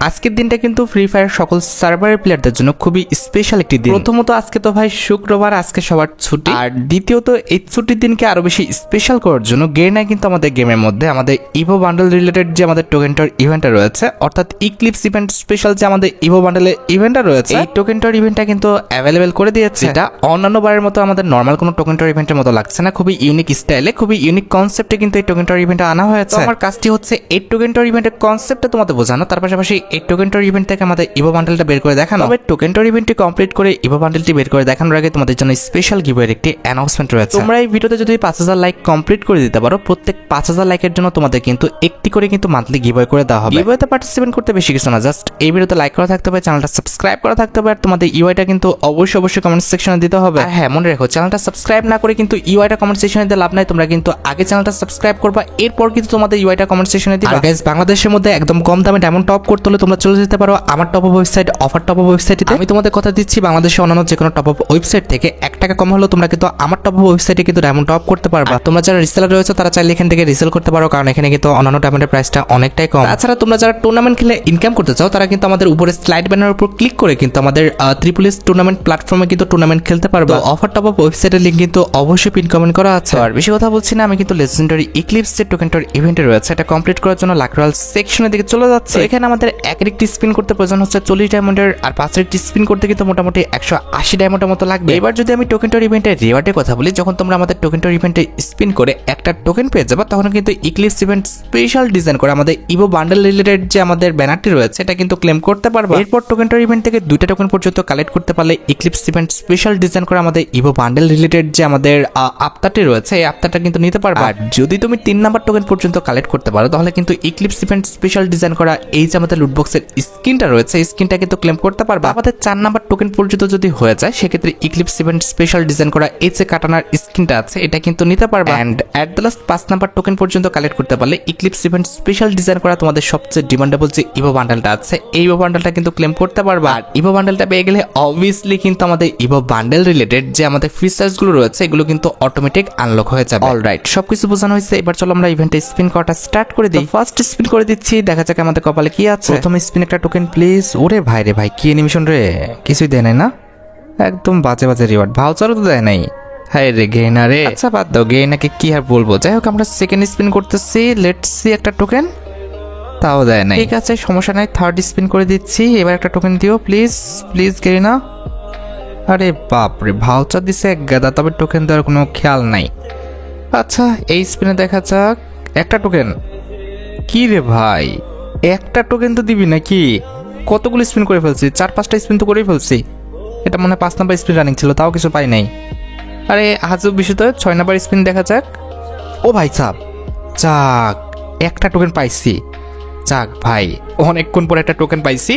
আজকের দিনটা কিন্তু ফ্রি ফায়ার সকল সার্ভারের প্লেয়ারদের জন্য খুবই স্পেশাল একটি দিন। প্রথমত আজকে তো ভাই শুক্রবার, আজকে সবার ছুটি। আর দ্বিতীয়ত এই ছুটির দিনকে আরো বেশি স্পেশাল করার জন্য গেরনা কিন্তু আমাদের গেমের মধ্যে আমাদের ইভো বান্ডেল রিলেটেড যে আমাদের টোকেনটার ইভেন্টটা রয়েছে, অর্থাৎ ইক্লিপস ইভেন্ট স্পেশাল যে আমাদের ইভো বান্ডেলের ইভেন্টটা রয়েছে, এই টোকেনটার ইভেন্টটা কিন্তু অ্যাভেলেবেল করে দিয়েছে। এটা অন্যান্য বারের মতো আমাদের নর্মাল কোনো টোকেনটার ইভেন্টের মতো লাগছে না, খুবই ইউনিক স্টাইলে, খুবই ইউনিক কনসেপ্টে কিন্তু এই টোকেনটার ইভেন্টটা আনা হয়েছে। আমার কাজটি হচ্ছে এই টোকেনটার ইভেন্টের কনসেপ্টটা তোমাদের বোঝানো, তার পাশাপাশি এই টোকেনটার ইভেন্ট থেকে আমাদের ইভো বান্ডেলটা বের করে দেখানো। তবে টোকেনটার ইভেন্টটি কমপ্লিট করে ইভো বান্ডেলটি বের করে দেখানোর আগে তোমাদের জন্য স্পেশাল গিভওয়ের একটি অ্যানাউন্সমেন্ট রয়েছে। তোমরা এই ভিডিওতে যদি 5000 লাইক কমপ্লিট করে দিতে পারো, প্রত্যেক 5000 লাইকের জন্য তোমাদের কিন্তু একটি করে কিন্তু মান্থলি গিভওয়ে করে দেওয়া হবে। গিভওয়েতে পার্টিসিপেট করতে বেশি কিছু না, জাস্ট এই ভিডিওতে লাইক করা থাকতে হবে, চ্যানেলটা সাবস্ক্রাইব করা থাকতে হবে, আর তোমাদের ইউআইটা কিন্তু অবশ্যই কমেন্ট সেকশনে দিতে হবে। আর হ্যাঁ, মনে রেখো, চ্যানেলটা সাবস্ক্রাইব না করে কিন্তু ইউআইটা কমেন্ট সেকশনে দিতে লাভ নাই। তোমরা কিন্তু আগে চ্যানেলটা সাবস্ক্রাইব করবা, এরপর কিন্তু তোমাদের ইউআইটা কমেন্ট সেকশনে দিবা। গাইস, বাংলাদেশের মধ্যে একদম কম দামে ডায়মন্ড টপ করতে হলে তোমরা চলে যেতে পারো আমার top up website offer top up ওয়েবসাইটে। আমি তোমাদের কথা দিচ্ছি, বাংলাদেশের অন্যান্য যে কোনো টপ আপ ওয়েবসাইট থেকে 1 টাকা কম হলেও তোমরা কিন্তু আমার টপ আপ ওয়েবসাইটে কিন্তু ডায়মন্ড টপ করতে পারবা। তোমরা যারা রিসেলার রয়েছে তারা চাইলে এখান থেকে রিসেল করতে পারো, কারণ এখানে কিন্তু অন্যান্য ডায়মন্ডের প্রাইসটা অনেকটাই কম। তাছাড়া তোমরা যারা টুর্নামেন্ট খেলে ইনকাম করতে চাও তারা কিন্তু আমাদের উপরে স্লাইড ব্যানারের উপর ক্লিক করে কিন্তু আমাদের ট্রিপল এস টুর্নামেন্ট প্ল্যাটফর্মে কিন্তু টুর্নামেন্ট খেলতে পারবা। অফার টপ আপ ওয়েবসাইটের লিংক কিন্তু অবশ্যই পিন কমেন্ট করা আছে। আর বেশি কথা বলছি না, আমি কিন্তু লেজেন্ডারি ইক্লিপস যে টোকেনটার ইভেন্টে রয়েছে এটা কমপ্লিট করার জন্য লাকরাল সেকশনের দিকে চলে যাচ্ছে। এখানে আমাদের একটি স্পিন করতে প্রয়োজন হচ্ছে 40 ডায়মন্ডের, আর 5টি স্পিন করতে কিন্তু মোটামুটি 180 ডায়মন্ডের মতো লাগবে। এবার যদি আমি টোকেনটার ইভেন্টের রিওয়ার্ডের কথা বলি, যখন তোমরা আমাদের টোকেনটার ইভেন্টে স্পিন করে একটা টোকেন পেয়ে যাবে, তখন কিন্তু ইক্লিপস ইভেন্ট স্পেশাল ডিজাইন করে আমাদের ইভো বান্ডেল রিলেটেড যে আমাদের ব্যানারটি রয়েছে এটা কিন্তু ক্লেম করতে পারবে। এরপর টোকেনটার ইভেন্ট থেকে 2টা টোকেন পর্যন্ত কালেক্ট করতে পারলে ইক্লিপস ইভেন্ট স্পেশাল ডিজাইন করে আমাদের ইভো বান্ডেল রিলেটেড যে আমাদের আফতারটি রয়েছে এই আফতারটা কিন্তু নিতে পারবে। আর যদি তুমি 3 নাম্বার টোকেন পর্যন্ত কালেক্ট করতে পারো, তাহলে কিন্তু ইক্লিপস ইভেন্ট স্পেশাল ডিজাইন করা এই যে আমাদের লুটবক্সের স্কিনটা রয়েছে এই স্কিনটা কিন্তু ক্লেম করতে পারবে। আমাদের 4 নাম্বার টোকেন পর্যন্ত যদি হয়ে যায়, সেক্ষেত্রে ইক্লিপস ইভেন্ট স্পেশাল ডিজাইন করা এই যে কাটানার স্কিনটা আছে এটা কিন্তু নিতে পারবে। And at the last 5 number token পর্যন্ত কালেক্ট করতে পারলে ইক্লিপস ইভেন্ট স্পেশাল ডিজাইন করা তোমাদের সবচেয়ে ডিমান্ডেবল যে ইভো বান্ডেলটা আছে এই ইভো বান্ডেলটা কিন্তু ক্লেম করতে পারবে। আর ইভো বান্ডেলটা পেয়ে গেলে অবভিয়াসলি কিন্তু আমাদের ইভো বান্ডেল রিলেটেড যে আমাদের ফিচার্স গুলো রয়েছে এগুলো কিন্তু অটোমেটিক আনলক হয়ে যাবে। অলরাইট, সবকিছু বোঝানো হয়েছে, এবার চলো আমরা ইভেন্টে স্পিন করাটা স্টার্ট করে দিই। ফার্স্ট স্পিন করে দিচ্ছি, দেখা যাক আমাদের কপালে কি আছে। প্রথম স্পিন একটা টোকেন প্লিজ। ওরে ভাই রে ভাই, কি অ্যানিমেশন রে, কিছুই দেয় নাই না, একদম বাজে বাজে রিওয়ার্ড, ভাউচারও তো দেয় নাই। হাই রে গেইনা রে, আচ্ছা বাদ দাও, গেইনাকে কি আর বলবো। যাই হোক, আমরা সেকেন্ড স্পিন করতেছি, লেটস সি একটা টোকেন, তাও দেয় নাই। ঠিক আছে, সমস্যা নাই, থার্ড স্পিন করে দিচ্ছি। এবার একটা টোকেন দিও প্লিজ প্লিজ গেইনা। আরে বাপ রে, ভাউচার দিছে এক গাদা, তবে টোকেন দেওয়ার কোনো খেয়াল নাই। আচ্ছা, এই স্পিনে দেখা যাক একটা টোকেন। কি রে ভাই, একটা টোকেন তো দিবি নাকি? কতগুলো স্পিন করে ফেলছি, 4-5টা স্পিন তো করেই ফেলছি। এটা মনে হয় 5 নাম্বার স্পিন রানিং ছিল, তাও কিছু পাই নাই। আরে হাজব বিষয় তো, 6 নাম্বার স্পিন দেখা যাক। ও ভাই সাব, যাক একটা টোকেন পাইছি। যাক ভাই, অনেকক্ষণ পরে একটা টোকেন পাইছি।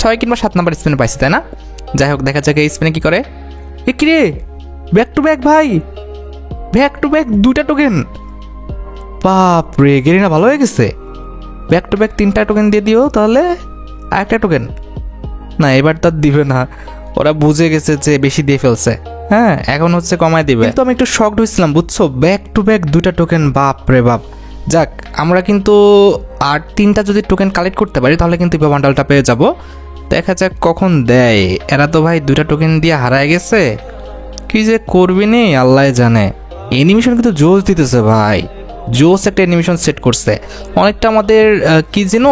6 কিংবা 7 নাম্বার স্পিনে পাইছি, তাই না? যাই হোক, দেখা যাক এই স্পিনে কি করে। এ কি রে, ব্যাক টু ব্যাক ভাই, ব্যাক টু ব্যাক 2টা টোকেন। বাপ রে, গেরিনা ভালো হয়ে গেছে। ব্যাক টু ব্যাক 3টা টোকেন দিয়ে দিও তাহলে। আরেকটা টোকেন না, এবার তার দিবে না, ওরা বুঝে গেছে যে বেশি দিয়ে ফেলছে। হ্যাঁ, এখন হচ্ছে কমায় দিবে। কিন্তু আমি একটু শকড হয়েছিলাম, বুঝছো, ব্যাক টু ব্যাক 2টা টোকেন, বাপ রে বাপ। যাক, আমরা কিন্তু আর 3টা যদি টোকেন কালেক্ট করতে পারি তাহলে কিন্তু ইভো বান্ডেলটা পেয়ে যাব। দেখা যাক কখন দেয়। এরা তো ভাই 2টা টোকেন দিয়ে হারায় গেছে, কি যে করবি নে আল্লাহ জানে। অ্যানিমেশন কিন্তু জোস দিতেছে ভাই, জোস একটা অ্যানিমেশন সেট করছে, অনেকটা আমাদের কি যেন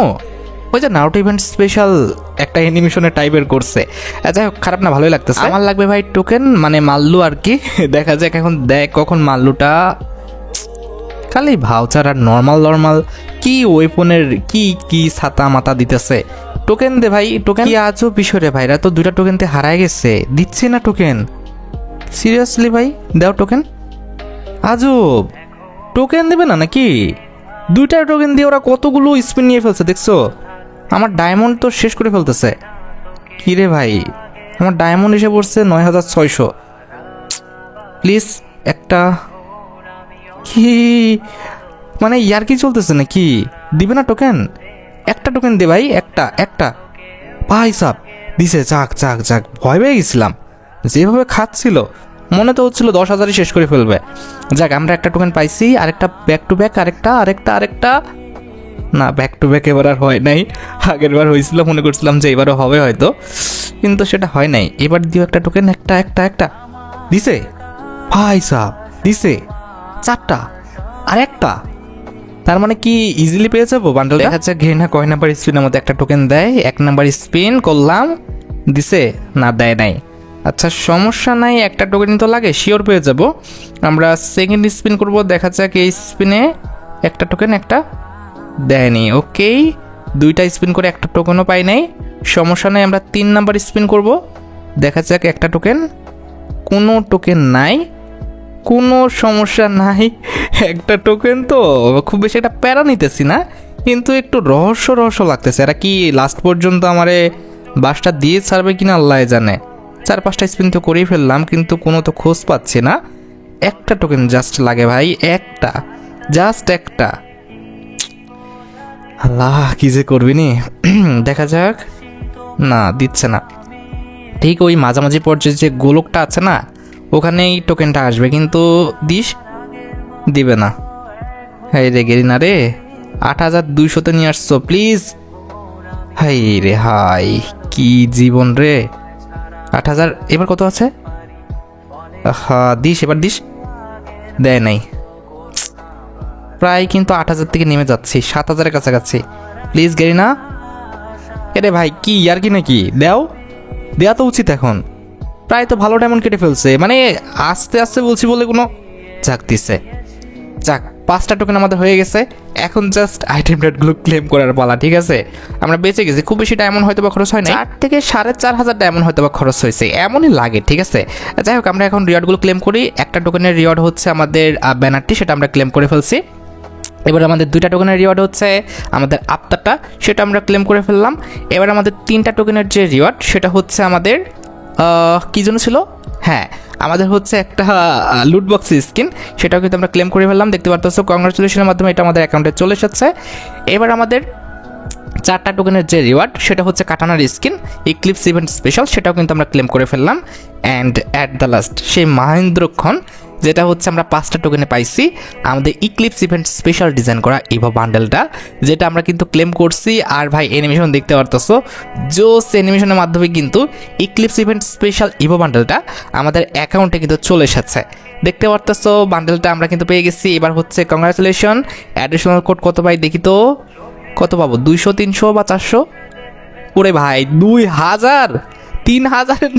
ওই যে নারুটো ইভেন্ট স্পেশাল একটা অ্যানিমেশনের টাইপের করছে। যাই হোক, খারাপ না, ভালোই লাগতেছে। আমার লাগবে ভাই টোকেন, মানে মাল্লু আর কি। দেখা যাক এখন দেখ কখন মাল্লুটা। খালি ভাউচার আর নর্মাল কি ওয়েপনের কি কি ছাতা মাথা দিতেছে। টোকেন দে ভাই, টোকেন। কি আজও বিষয় রে ভাইরা, তো 2টা টোকেন তে হারায় গেছে, দিচ্ছে না টোকেন। সিরিয়াসলি ভাই, দাও টোকেন। আজব, টোকেন দেবে না নাকি? 2টা টোকেন দিয়ে ওরা কতগুলো স্পিন নিয়ে ফেলছে দেখছো। আমার ডায়মন্ড তো শেষ করে ফেলতেছে। কি রে ভাই, আমার ডায়মন্ড এসে পড়ছে 9600। প্লিজ একটা, কি মানে ইয়ার কি চলতেছে নাকি? দিবে না টোকেন? একটা টোকেন দে ভাই, একটা ভাই সাব দিছে। যাক যাক যাক, ভয় পেয়ে গেছিলাম, যেভাবে খাচ্ছিল মনে তো হচ্ছিল 10,000ই শেষ করে ফেলবে। যাক, আমরা একটা টোকেন পাইছি, আরেকটা ব্যাক টু ব্যাক, আরেকটা না, ব্যাক টু ব্যাক এবার আর হয় নাই। আগের বার হয়েছিল, মনে করছিলাম যে এবারও হবে হয়তো, কিন্তু সেটা হয় নাই। এবার দিও একটা টোকেন, একটা দিছে ভাই সাব, দিছে 4টা আর একটা। তার মানে কি ইজিলি পেয়ে যাবো বান্ডেল? দেখা যাচ্ছে ঘৃণা কয় নাম্বার স্পিনের মধ্যে একটা টোকেন দেয়। 1 নাম্বার স্পিন করলাম, দিছে না, দেয় নাই। আচ্ছা সমস্যা নাই, একটা টোকেন তো লাগে, শিওর পেয়ে যাব। আমরা সেকেন্ড স্পিন করব, দেখা যাক এই স্পিনে একটা টোকেন, একটা দেয়নি। ওকেই, 2টা স্পিন করে একটা টোকেনও পাই নাই, সমস্যা নাই। আমরা 3 নাম্বার স্পিন করব, দেখা যাক একটা টোকেন, কোনো টোকেন নাই, কোনো সমস্যা নাই। একটা টোকেন তো খুব বেশি একটা প্যারা নিতেছি না, কিন্তু একটু রহস্য লাগতেছে। এরা কি লাস্ট পর্যন্ত আমারে বাসটা দিয়ে ছাড়বে কিনা আল্লাহ জানে। 4-5টা স্পিন তো করেই ফেললাম, কিন্তু কোনো তো খোঁজ পাচ্ছি না। একটা টোকেন জাস্ট লাগে ভাই, একটা, জাস্ট একটা। আল্লাহ কি যে করবি নি। দেখা যাক, না দিচ্ছে না। ঠিক ওই মাঝামাঝি পর্যায়ে যে গোলকটা আছে না, ওখানেই টোকেনটা আসবে, কিন্তু দিবে না। হাই রে গেরিনা রে, 8200-তে নিয়ে আসছো, প্লিজ। হাই রে হাই, কি জীবন রে। 8000, এবার কত আছে? হ্যাঁ দিস, এবার দিস। দেয় নাই, প্রায় কিন্তু 8000 থেকে নেমে যাচ্ছি, 7000-এর কাছাকাছি। Please Garena. এরে ভাই কি আর কি নাকি, দেওয়া তো উচিত এখন। প্রায় তো ভালো ডায়মন্ড কেটে ফেলছে, মানে আস্তে আস্তে বলছি বলে কোনো যাক দিছে। যাক, 5টা টোকেন আমাদের হয়ে গেছে। এখন জাস্ট আইটেম রেটগুলো ক্লেম করার পালা, ঠিক আছে? আমরা বেঁচে গেছি, খুব বেশি ডায়মন্ড হয়তো বা খরচ হয় না, 4 থেকে 4500 ডায়মন্ড হয়তো বা খরচ হয়েছে, এমনই লাগে, ঠিক আছে? যাই হোক, আমরা এখন রিওয়ার্ডগুলো ক্লেম করি। একটা টোকেনের রিওয়ার্ড হচ্ছে আমাদের ব্যানারটি, সেটা আমরা ক্লেম করে ফেলছি। এবার আমাদের 2টা টোকেনের রিওয়ার্ড হচ্ছে আমাদের আত্মাটা, সেটা আমরা ক্লেম করে ফেললাম। এবার আমাদের 3টা টোকেনের যে রিওয়ার্ড, সেটা হচ্ছে আমাদের কী জন্য ছিল, হ্যাঁ আমাদের হচ্ছে একটা লুট বক্স স্কিন, সেটাও কিন্তু আমরা ক্লেম করে ফেললাম। দেখতে পারতেছো, কংগ্রাচুলেশনের মাধ্যমে এটা আমাদের অ্যাকাউন্টে চলে এসেছে। এবার আমাদের 4টা টোকেনের যে রিওয়ার্ড, সেটা হচ্ছে কাটানার স্কিন ইক্লিপস ইভেন্ট স্পেশাল, সেটাও কিন্তু আমরা ক্লেম করে ফেললাম। অ্যান্ড অ্যাট দ্য লাস্ট সেই মহেন্দ্রক্ষণ, যেটা হচ্ছে আমরা 5টা টোকেনে পাইছি আমাদের ইক্লিপস ইভেন্ট স্পেশাল ডিজাইন করা ইভো বান্ডেলটা, যেটা আমরা কিন্তু ক্লেম করছি। আর ভাই অ্যানিমেশন দেখতে পারতেছো, জোস অ্যানিমেশনের মাধ্যমে কিন্তু ইক্লিপস ইভেন্ট স্পেশাল ইভো বান্ডেলটা আমাদের অ্যাকাউন্টে কিন্তু চলে এসেছে। দেখতে পারতেছো বান্ডেলটা আমরা কিন্তু পেয়ে গেছি। এবার হচ্ছে কংগ্রাচুলেশন, অ্যাডিশনাল কোড কত পাই দেখি তো, কত পাবো? 200, 300 বা 400? ওরে ভাই 2000, 3000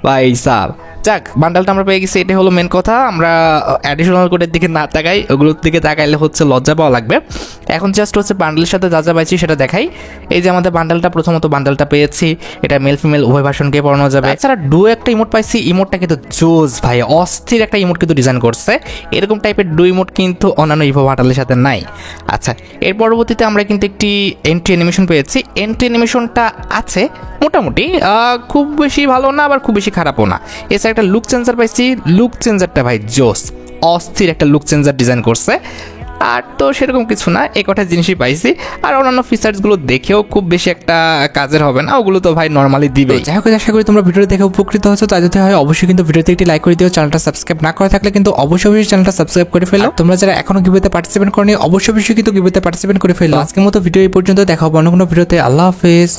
ভাই সাব। যাক, বান্ডালটা আমরা পেয়ে গেছি, এটাই হলো মেন কথা। আমরা অ্যাডিশনাল কোডের দিকে না তাকাই, ওগুলোর দিকে তাকাইলে হচ্ছে লজ্জা পাওয়া লাগবে। এখন জাস্ট হচ্ছে বান্ডেলের সাথে যা যা পাইছি সেটা দেখাই। এই যে আমাদের বান্ডালটা, প্রথমত বান্ডালটা পেয়েছি, এটা মেল ফিমেল উভয় ভার্সনকে পড়ানো যাবে। এছাড়া একটা ইমোট পাইছি, ইমোটটা কিন্তু জোস ভাই, অস্থির একটা ইমোট কিন্তু ডিজাইন করছে। এরকম টাইপের ইমোট কিন্তু অন্যান্য ইভো বান্ডালের সাথে নাই। আচ্ছা, এর পরবর্তীতে আমরা কিন্তু একটি এন্ট্রি অ্যানিমেশন পেয়েছি। এন্ট্রি অ্যানিমেশনটা আছে মোটামুটি, খুব বেশি ভালো না, আবার খুব বেশি খারাপও না। এছাড়া একটা লুক চেঞ্জার পাইছি, লুক চেঞ্জারটা ভাই জোস, অস্থির একটা লুক চেঞ্জার ডিজাইন করছে। আর তো সেরকম কিছু না, এই কটা জিনিসই পাইছি। আর অন্যান্য ফিচার্সগুলো দেখেও খুব বেশি একটা কাজের হবে না, ওগুলো তো ভাই নর্মালি দিবে। যাই হোক, আশা করি তোমরা ভিডিওটি দেখে উপকৃত হচ্ছে। তাই যদি হয় অবশ্যই কিন্তু ভিডিওতে একটি লাইক করে দিও। চ্যানেলটা সাবস্ক্রাইব না করা থাকলে কিন্তু অবশ্যই চ্যানেলটা সাবস্ক্রাইব করে ফেলো। তোমরা যারা এখনো গিভওয়েতে পার্টিসিপেট করনি, অবশ্যই কিন্তু গিভওয়েতে পার্টিসিপেট করে ফেলো। আজকের মতো ভিডিও এই পর্যন্ত, দেখা হবে অন্য কোনো ভিডিওতে। আল্লাহ হাফেজ।